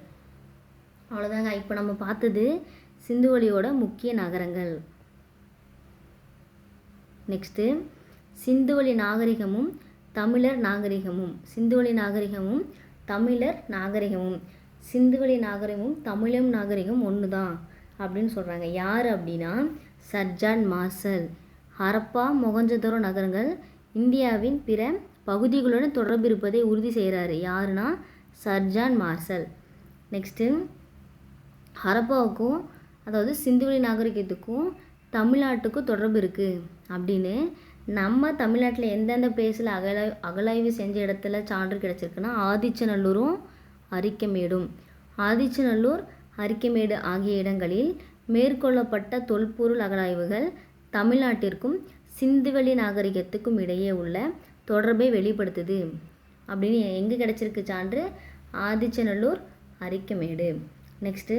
அவ்வளோதாங்க. இப்போ நம்ம பார்த்தது சிந்துவெளியோட முக்கிய நகரங்கள். நெக்ஸ்ட்டு சிந்துவெளி நாகரிகமும் தமிழர் நாகரிகமும். சிந்துவெளி நாகரிகமும் தமிழர் நாகரிகமும். சிந்துவெளி நாகரிகமும் தமிழும் நாகரிகம் ஒன்று தான் அப்படின்னு சொல்கிறாங்க. யார் அப்படின்னா sir John marshal. Harappa Mohenjo-daro நகரங்கள் இந்தியாவின் பிற பகுதிகளுடன் தொடர்பு இருப்பதை உறுதி செய்கிறாரு. யாருன்னா சர் ஜான் மார்ஷல். நெக்ஸ்ட்டு ஹரப்பாவுக்கும் அதாவது சிந்துவெளி நாகரிகத்துக்கும் தமிழ்நாட்டுக்கும் தொடர்பு இருக்குது அப்படின்னு நம்ம தமிழ்நாட்டில் எந்தெந்த பிளேஸில் அகலாய்வு செஞ்ச இடத்துல சான்று கிடச்சிருக்குன்னா ஆதிச்சநல்லூரும் அரிக்கமேடும். ஆதிச்சநல்லூர் அரிக்கமேடு ஆகிய இடங்களில் மேற்கொள்ளப்பட்ட தொல்பொருள் அகலாய்வுகள் தமிழ்நாட்டிற்கும் சிந்துவெளி நாகரிகத்துக்கும் இடையே உள்ள தொடர்பை வெளிப்படுத்துது அப்படின்னு எங்கே கிடச்சிருக்கு சான்று? ஆதிச்சநல்லூர் அரிக்கமேடு. நெக்ஸ்ட்டு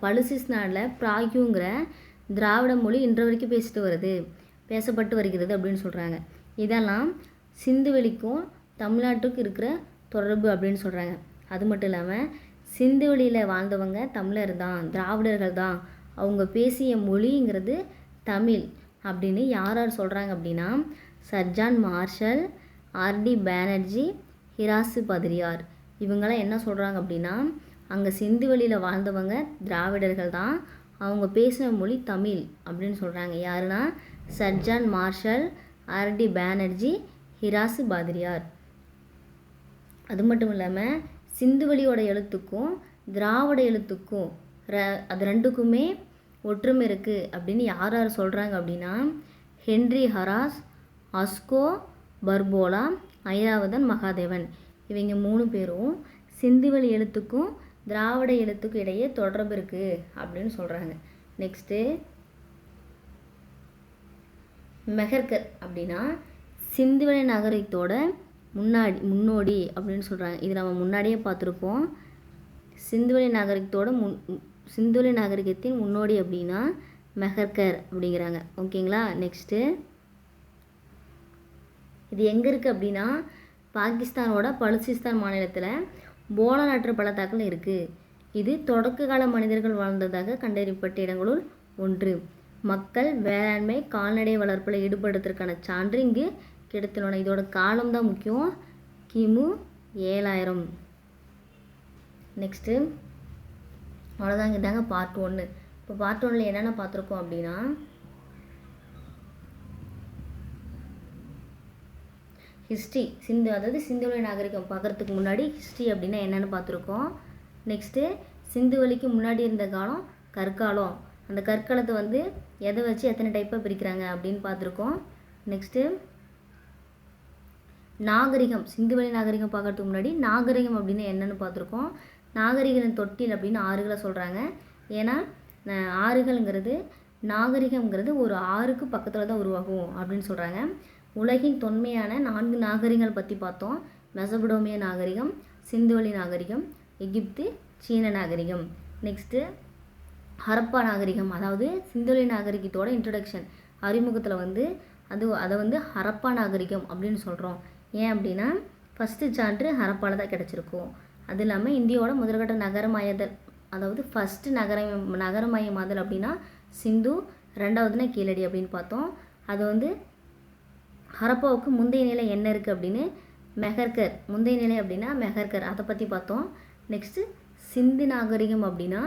பலுசிஸ்தானில் பிராகிங்கிற திராவிட மொழி இன்று வரைக்கும் பேசப்பட்டு வருகிறது அப்படின்னு சொல்கிறாங்க. இதெல்லாம் சிந்துவெளிக்கும் தமிழ்நாட்டுக்கும் இருக்கிற தொடர்பு அப்படின்னு சொல்கிறாங்க. அது மட்டும் இல்லாமல் சிந்துவெளியில் வாழ்ந்தவங்க தமிழர் தான், திராவிடர்கள் தான், அவங்க பேசிய மொழிங்கிறது தமிழ் அப்படின்னு யார் சொல்கிறாங்க அப்படின்னா sir John Marshall, R D Banerji, Heras பத்ரியார். இவங்களாம் என்ன சொல்கிறாங்க அப்படின்னா அங்கே சிந்துவெளியில் வாழ்ந்தவங்க திராவிடர்கள் தான், அவங்க பேசின மொழி தமிழ் அப்படின்னு சொல்கிறாங்க. யாருன்னா sir John Marshall, R D Banerji, Heras பத்ரியார். அது மட்டும் இல்லாமல் சிந்துவெளியோட எழுத்துக்கும் திராவிட எழுத்துக்கும் அது ரெண்டுக்குமே ஒற்றுமை இருக்குது அப்படின்னு யார் சொல்கிறாங்க அப்படின்னா Henry Heras, Asko Parpola, Iravatham Mahadevan. இவங்க 3 பேரும் சிந்துவெளி எழுத்துக்கும் திராவிட எழுத்துக்கும் இடையே தொடர்பு இருக்குது அப்படின்னு சொல்கிறாங்க. நெக்ஸ்ட்டு மெஹர்கர் அப்படின்னா சிந்துவெளி நாகரிகத்தோட முன்னோடி அப்படின்னு சொல்கிறாங்க. இது நம்ம முன்னாடியே பார்த்துருப்போம். சிந்துவெளி நாகரிகத்தின் முன்னோடி அப்படின்னா மெஹர்கர் அப்படிங்கிறாங்க. ஓகேங்களா. நெக்ஸ்ட்டு இது எங்கே இருக்குது அப்படின்னா பாகிஸ்தானோட பலுசிஸ்தான் மாநிலத்தில் போலா ஆற்று பள்ளத்தாக்கில் இருக்குது. இது தொடக்க கால மனிதர்கள் வாழ்ந்ததாக கண்டறியப்பட்ட இடங்களுள் ஒன்று. மக்கள் வேளாண்மை கால்நடை வளர்ப்பில் ஈடுபடுறதுக்கான சான்று இங்கு கிடைத்துள்ளன. இதோட காலம் தான் முக்கியம், கிமு 7000. நெக்ஸ்ட்டு அவ்வளோதாங்க. இதாங்க பார்ட் 1. இப்போ பார்ட் 1ல் என்னென்ன பார்த்துருக்கோம் அப்படின்னா ஹிஸ்ட்ரி, அதாவது சிந்துவெளி நாகரிகம் பார்க்குறதுக்கு முன்னாடி ஹிஸ்ட்ரி அப்படின்னா என்னென்னு பார்த்துருக்கோம். நெக்ஸ்ட்டு சிந்துவெளிக்கு முன்னாடி இருந்த காலம் கற்காலம். அந்த கற்காலத்தை எதை வச்சு எத்தனை டைப்பாக பிரிக்கிறாங்க அப்படின்னு பார்த்துருக்கோம். நெக்ஸ்ட்டு நாகரிகம், சிந்துவெளி நாகரிகம் பார்க்கறதுக்கு முன்னாடி நாகரிகம் அப்படின்னு என்னென்னு பார்த்துருக்கோம். நாகரிகம் தொட்டில் அப்படின்னு ஆறுகளை சொல்கிறாங்க. ஏன்னா நாகரிகங்கிறது ஒரு ஆறுக்கு பக்கத்தில் தான் உருவாகும் அப்படின்னு சொல்கிறாங்க. உலகின் தொன்மையான 4 நாகரிகங்கள் பற்றி பார்த்தோம். மெசபடோமிய நாகரிகம், சிந்துவெளி நாகரிகம், எகிப்து, சீன நாகரிகம். நெக்ஸ்ட்டு ஹரப்பா நாகரிகம், அதாவது சிந்துவெளி நாகரிகத்தோட இன்ட்ரடக்ஷன் அறிமுகத்தில் அதை ஹரப்பா நாகரிகம் அப்படின்னு சொல்கிறோம். ஏன் அப்படின்னா ஃபஸ்ட்டு சான்று ஹரப்பாவில் தான் கிடச்சிருக்கும். அது இல்லாமல் இந்தியாவோட முதற்கட்ட நகரமயதல், அதாவது ஃபஸ்ட்டு நகரமயமாதல் அப்படின்னா சிந்து, 2வதுனா கீழடி அப்படின்னு பார்த்தோம். அது ஹரப்பாவுக்கு முந்தைய நிலை என்ன இருக்குது அப்படின்னு மெஹர்கர், முந்தைய நிலை அப்படின்னா மெஹர்கர், அதை பற்றி பார்த்தோம். நெக்ஸ்ட்டு சிந்து நாகரிகம் அப்படின்னா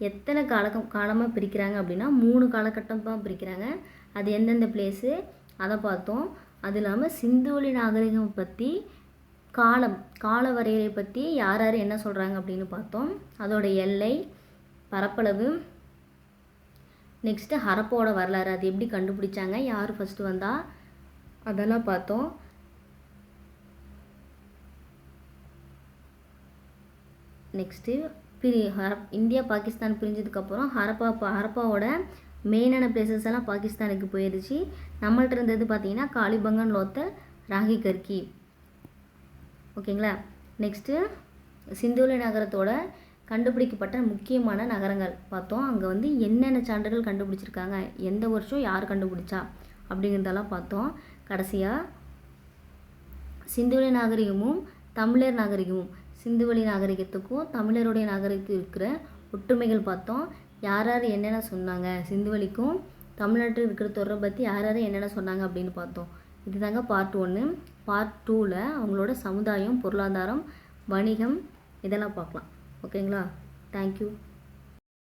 எத்தனை காலமாக பிரிக்கிறாங்க அப்படின்னா 3 காலகட்டம் தான் பிரிக்கிறாங்க. அது எந்தெந்த பிளேஸு அதை பார்த்தோம். அது இல்லாமல் சிந்துவெளி நாகரிகம் பற்றி கால வரையறை பற்றி யார் என்ன சொல்கிறாங்க அப்படின்னு பார்த்தோம். அதோட எல்லை, பரப்பளவு, நெக்ஸ்ட்டு ஹரப்பாவோட வரலாறு, அது எப்படி கண்டுபிடிச்சாங்க, யார் ஃபஸ்ட்டு வந்தா, அதெல்லாம் பார்த்தோம். நெக்ஸ்ட்டு இந்தியா பாகிஸ்தான் பிரிஞ்சதுக்கப்புறம் ஹரப்பாவோட மெயினான பிளேசஸ் எல்லாம் பாகிஸ்தானுக்கு போயிடுச்சு. நம்மள்ட்ட இருந்தது பார்த்திங்கன்னா காலிபங்கன், லோத்தல், ராகி கர்கி. ஓகேங்களா. நெக்ஸ்ட்டு சிந்துவெளி நகரத்தோட கண்டுபிடிக்கப்பட்ட முக்கியமான நகரங்கள் பார்த்தோம். அங்கே வந்து என்னென்ன சான்றுகள் கண்டுபிடிச்சிருக்காங்க, எந்த வருஷம் யார் கண்டுபிடிச்சா அப்படிங்கிறதெல்லாம் பார்த்தோம். கடைசியாக சிந்துவெளி நாகரிகமும் தமிழர் நாகரிகமும், சிந்துவெளி நாகரிகத்துக்கும் தமிழருடைய நாகரிகத்துக்கும் இருக்கிற ஒற்றுமைகள் பார்த்தோம். யார் யார் என்னென்ன சொன்னாங்க, சிந்துவெளிக்கும் தமிழ்நாட்டில் இருக்கிற தொடரை பற்றி யார் யார் என்னென்ன சொன்னாங்க அப்படின்னு பார்த்தோம். இதுதாங்க பார்ட் 1. பார்ட் 2ல் அவங்களோட சமுதாயம், பொருளாதாரம், வணிகம் இதெல்லாம் பார்க்கலாம். ஓகேங்களா. தேங்க்யூ.